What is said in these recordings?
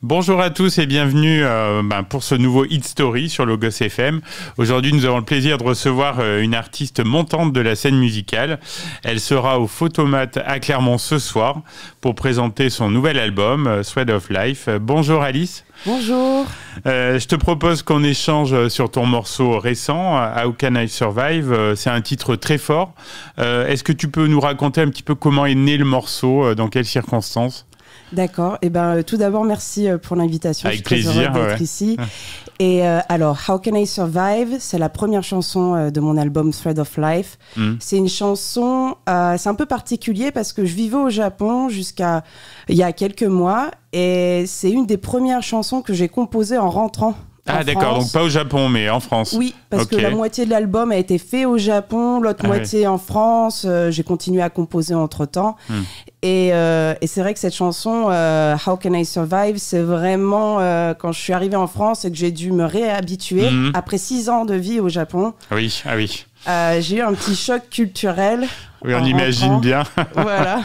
Bonjour à tous et bienvenue pour ce nouveau Hit Story sur Logos FM. Aujourd'hui, nous avons le plaisir de recevoir une artiste montante de la scène musicale. Elle sera au Photomat à Clermont ce soir pour présenter son nouvel album, Thread of Life. Bonjour Alice. Bonjour. Je te propose qu'on échange sur ton morceau récent, How Can I Survive. C'est un titre très fort. Est-ce que tu peux nous raconter un petit peu comment est né le morceau, dans quelles circonstances ? D'accord. Tout d'abord, merci pour l'invitation. Avec plaisir. Je suis très heureuse d'être ici. Et alors, How Can I Survive, c'est la première chanson de mon album Thread of Life. C'est une chanson, c'est un peu particulier parce que je vivais au Japon jusqu'à il y a quelques mois et c'est une des premières chansons que j'ai composées en rentrant. Ah d'accord, donc pas au Japon, mais en France. Oui, parce que la moitié de l'album a été fait au Japon, l'autre moitié en France. J'ai continué à composer entre-temps. Et c'est vrai que cette chanson, How Can I Survive, c'est vraiment quand je suis arrivée en France et que j'ai dû me réhabituer après 6 ans de vie au Japon. Oui. J'ai eu un petit choc culturel. Oui, on imagine bien. Voilà.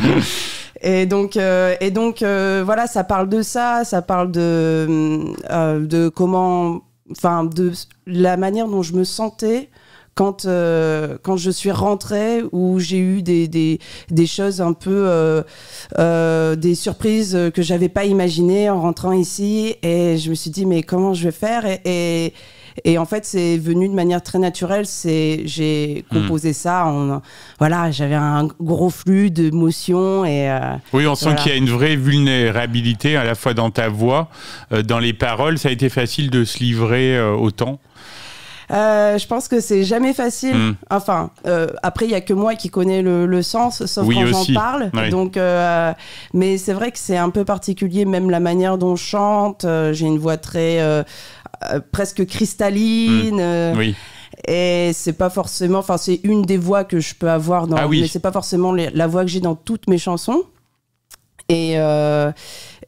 Et donc voilà, ça parle de ça parle de comment, enfin de la manière dont je me sentais quand je suis rentrée, où j'ai eu des choses un peu des surprises que j'avais pas imaginées en rentrant ici, et je me suis dit mais comment je vais faire, et en fait, c'est venu de manière très naturelle. J'ai composé ça. Voilà, j'avais un gros flux d'émotions. Oui, on sent qu'il y a une vraie vulnérabilité, à la fois dans ta voix, dans les paroles. Ça a été facile de se livrer autant ? Je pense que c'est jamais facile. Enfin, après, il y a que moi qui connais le sens, sauf quand j'en parle. Oui. Donc, mais c'est vrai que c'est un peu particulier, même la manière dont je chante. J'ai une voix très presque cristalline. Oui. Et c'est pas forcément, enfin, c'est une des voix que je peux avoir mais c'est pas forcément la voix que j'ai dans toutes mes chansons. Mais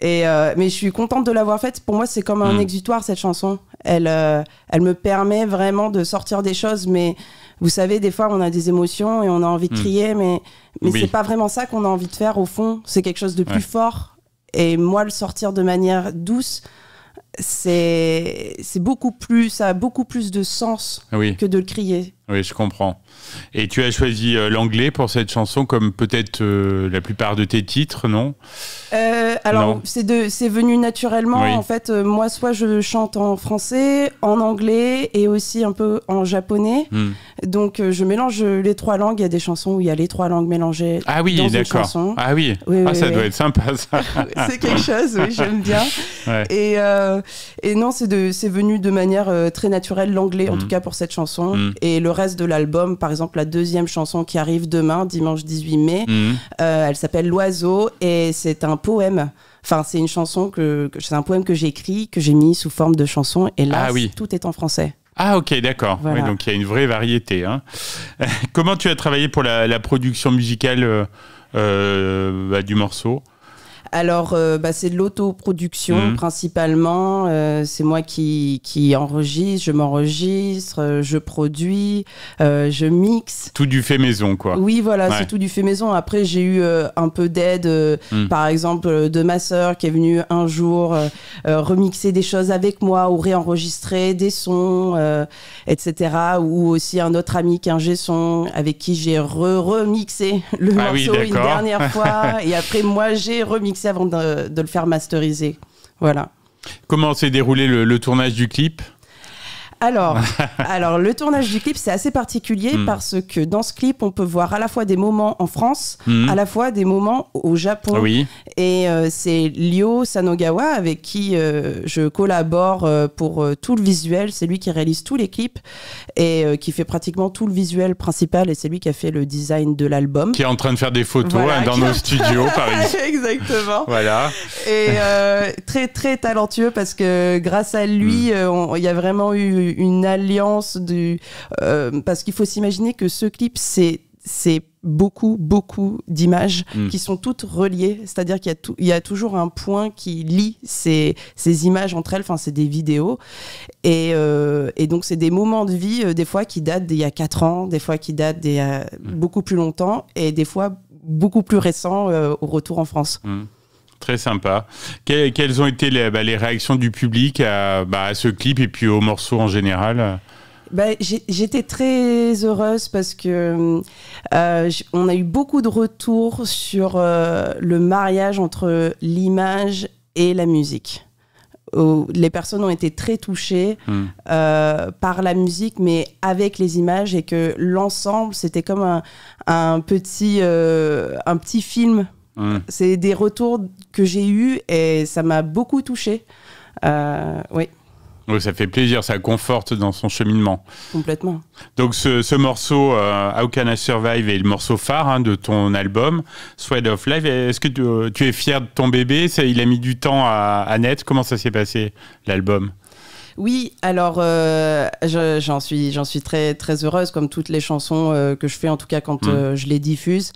je suis contente de l'avoir faite. Pour moi, c'est comme un exutoire, cette chanson. Elle me permet vraiment de sortir des choses, mais vous savez, des fois, on a des émotions et on a envie de crier, mais c'est pas vraiment ça qu'on a envie de faire, au fond. C'est quelque chose de plus fort. Et moi, le sortir de manière douce, c'est beaucoup plus, ça a beaucoup plus de sens que de le crier. Oui, je comprends. Et tu as choisi l'anglais pour cette chanson, comme peut-être la plupart de tes titres, non ? Alors, c'est venu naturellement. En fait, moi, soit je chante en français, en anglais et aussi un peu en japonais. Donc, je mélange les 3 langues. Il y a des chansons où il y a les 3 langues mélangées dans une chanson. Ah oui, ça doit être sympa, ça. C'est quelque chose, oui, j'aime bien. Et non, c'est venu de manière très naturelle, l'anglais, en tout cas pour cette chanson. Et le reste de l'album, par exemple, la deuxième chanson qui arrive demain, dimanche 18 mai, elle s'appelle L'Oiseau, et c'est un poème. Enfin, c'est une chanson c'est un poème que j'ai écrit, que j'ai mis sous forme de chanson, et là, tout est en français. Ah ok, d'accord. Voilà. Ouais, donc il y a une vraie variété. Comment tu as travaillé pour la production musicale du morceau ? Alors, c'est de l'autoproduction principalement. C'est moi qui enregistre, je m'enregistre, je produis, je mixe. Tout du fait maison, quoi. Oui, voilà, c'est tout du fait maison. Après, j'ai eu un peu d'aide, par exemple, de ma sœur qui est venue un jour remixer des choses avec moi ou réenregistrer des sons, etc. Ou aussi un autre ami qui est ingé son, avec qui j'ai remixé le morceau une dernière fois. Et après, moi, j'ai remixé avant de le faire masteriser. Voilà. Comment s'est déroulé le tournage du clip ? Alors, le tournage du clip, c'est assez particulier parce que dans ce clip, on peut voir à la fois des moments en France, à la fois des moments au Japon. Oui. Et c'est Ryo Sanogawa avec qui je collabore pour tout le visuel. C'est lui qui réalise tous les clips et qui fait pratiquement tout le visuel principal. Et c'est lui qui a fait le design de l'album. Qui est en train de faire des photos dans nos studios, par exemple. Exactement. Voilà. Et très, très talentueux parce que grâce à lui, il y a vraiment eu une alliance parce qu'il faut s'imaginer que ce clip, c'est beaucoup d'images qui sont toutes reliées, c'est-à-dire qu'il y a toujours un point qui lie ces images entre elles, enfin c'est des vidéos et donc c'est des moments de vie des fois qui datent d'il y a 4 ans, des fois qui datent d'il y a beaucoup plus longtemps et des fois beaucoup plus récents au retour en France. Très sympa. Quelles ont été les réactions du public à ce clip et puis au morceau en général? J'étais très heureuse parce que on a eu beaucoup de retours sur le mariage entre l'image et la musique. Les personnes ont été très touchées par la musique, mais avec les images, et que l'ensemble, c'était comme un petit film. C'est des retours que j'ai eus et ça m'a beaucoup touchée. Oui. Oui, ça fait plaisir, ça conforte dans son cheminement. Complètement. Donc ce morceau, How Can I Survive, est le morceau phare de ton album, Thread of Life. Est-ce que tu es fier de ton bébé? Il a mis du temps à naître. Comment ça s'est passé, l'album? Oui, alors j'en suis très, très heureuse, comme toutes les chansons que je fais, en tout cas quand je les diffuse.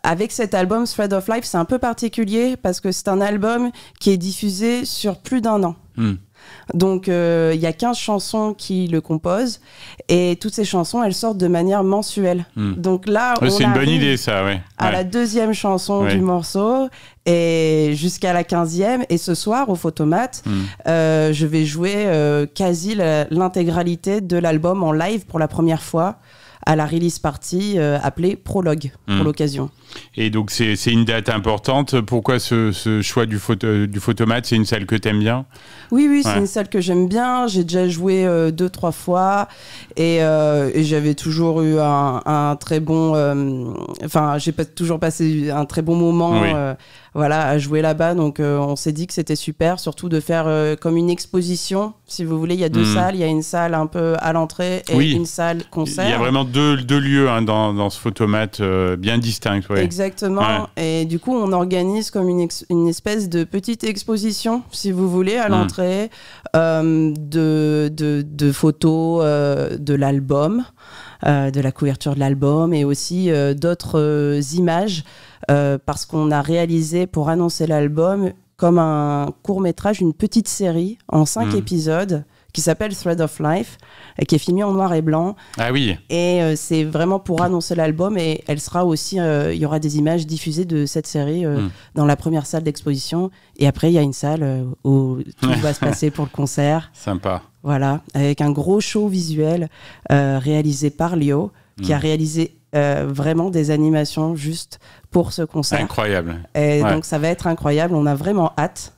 Avec cet album, Thread of Life, c'est un peu particulier parce que c'est un album qui est diffusé sur plus d'1 an. Donc, il y a 15 chansons qui le composent et toutes ces chansons, elles sortent de manière mensuelle. Donc là, c'est une bonne idée, ça, ouais. À la 2e chanson du morceau et jusqu'à la 15e. Et ce soir, au Photomat, je vais jouer quasi l'intégralité de l'album en live pour la première fois à la release party appelée Prologue pour l'occasion. Et donc c'est une date importante. Pourquoi ce choix du Photomat? C'est une salle que t'aimes bien? Oui, c'est une salle que j'aime bien. J'ai déjà joué 2-3 fois et j'avais toujours eu un très bon... j'ai toujours passé un très bon moment à jouer là-bas. Donc on s'est dit que c'était super, surtout de faire comme une exposition. Si vous voulez, il y a 2 salles. Il y a une salle un peu à l'entrée et une salle concert. Il y a vraiment deux lieux dans ce Photomat bien distincts. Exactement. Et du coup, on organise comme une espèce de petite exposition, si vous voulez, à l'entrée de photos de l'album, de la couverture de l'album et aussi d'autres images parce qu'on a réalisé pour annoncer l'album comme un court-métrage, une petite série en 5 épisodes qui s'appelle Thread of Life, qui est filmée en noir et blanc. Ah oui. Et c'est vraiment pour annoncer l'album, et elle sera aussi, il y aura des images diffusées de cette série dans la première salle d'exposition. Et après, il y a une salle où tout va se passer pour le concert. Sympa. Voilà, avec un gros show visuel réalisé par Léo, qui a réalisé vraiment des animations juste pour ce concert. Incroyable. Et donc ça va être incroyable, on a vraiment hâte.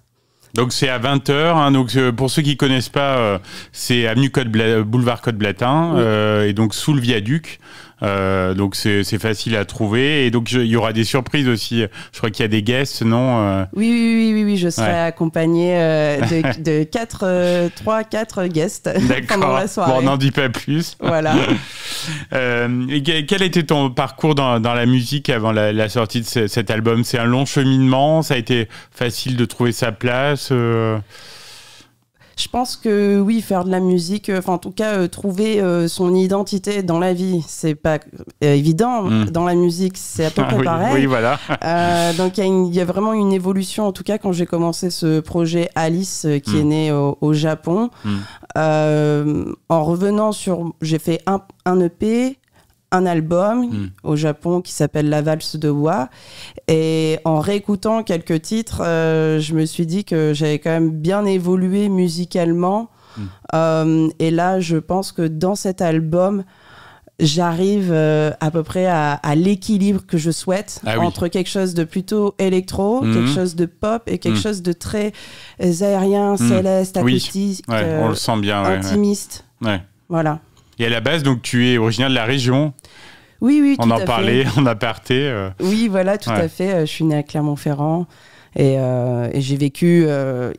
Donc c'est à 20h, donc pour ceux qui ne connaissent pas, c'est avenue boulevard Côte-Blatin, et donc sous le viaduc. Donc c'est facile à trouver, et donc il y aura des surprises aussi. Je crois qu'il y a des guests, non? Oui, je serai accompagné de 3-4 guests pendant la soirée. Bon, on n'en dit pas plus. Voilà. Et quel était ton parcours dans la musique avant la sortie de cet album? C'est un long cheminement, ça a été facile de trouver sa place? Je pense que oui, faire de la musique, en tout cas trouver son identité dans la vie, c'est pas évident. Dans la musique, c'est à peu près pareil. Oui, voilà. Donc il y a vraiment une évolution, en tout cas quand j'ai commencé ce projet Alice qui est né au Japon. En revenant j'ai fait un EP, un album au Japon qui s'appelle La Valse de Wa, et en réécoutant quelques titres je me suis dit que j'avais quand même bien évolué musicalement et là je pense que dans cet album j'arrive à peu près à l'équilibre que je souhaite entre quelque chose de plutôt électro, quelque chose de pop et quelque chose de très aérien, céleste, acoustique, on le sent bien, intimiste. Voilà. Et à la base, donc, tu es originaire de la région? Oui, on en parlait en aparté. Oui, voilà, tout à fait. Je suis née à Clermont-Ferrand et j'ai vécu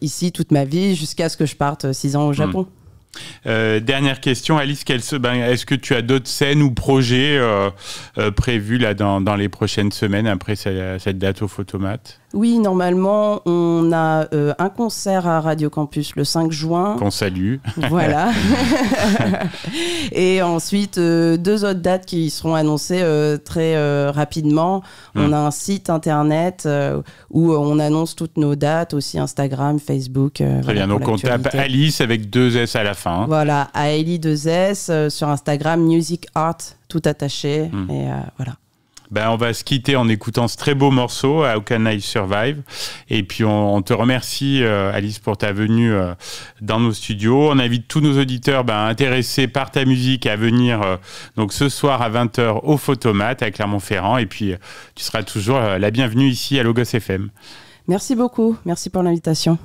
ici toute ma vie jusqu'à ce que je parte 6 ans au Japon. Dernière question, Alice, est-ce que tu as d'autres scènes ou projets prévus là, dans les prochaines semaines après cette date au Photomat? Oui, normalement, on a un concert à Radio Campus le 5 juin. Qu'on salue. Voilà. Et ensuite, 2 autres dates qui seront annoncées très rapidement. On a un site internet où on annonce toutes nos dates, aussi Instagram, Facebook. Très bien, donc on tape Alice avec 2 S à la fin. Voilà, Aélie 2 S, sur Instagram, Music Art, tout attaché. Et voilà. On va se quitter en écoutant ce très beau morceau, How Can I Survive. Et puis on te remercie, Alice, pour ta venue dans nos studios. On invite tous nos auditeurs intéressés par ta musique à venir donc ce soir à 20h au Photomat à Clermont-Ferrand. Et puis tu seras toujours la bienvenue ici à Logos FM. Merci beaucoup, merci pour l'invitation.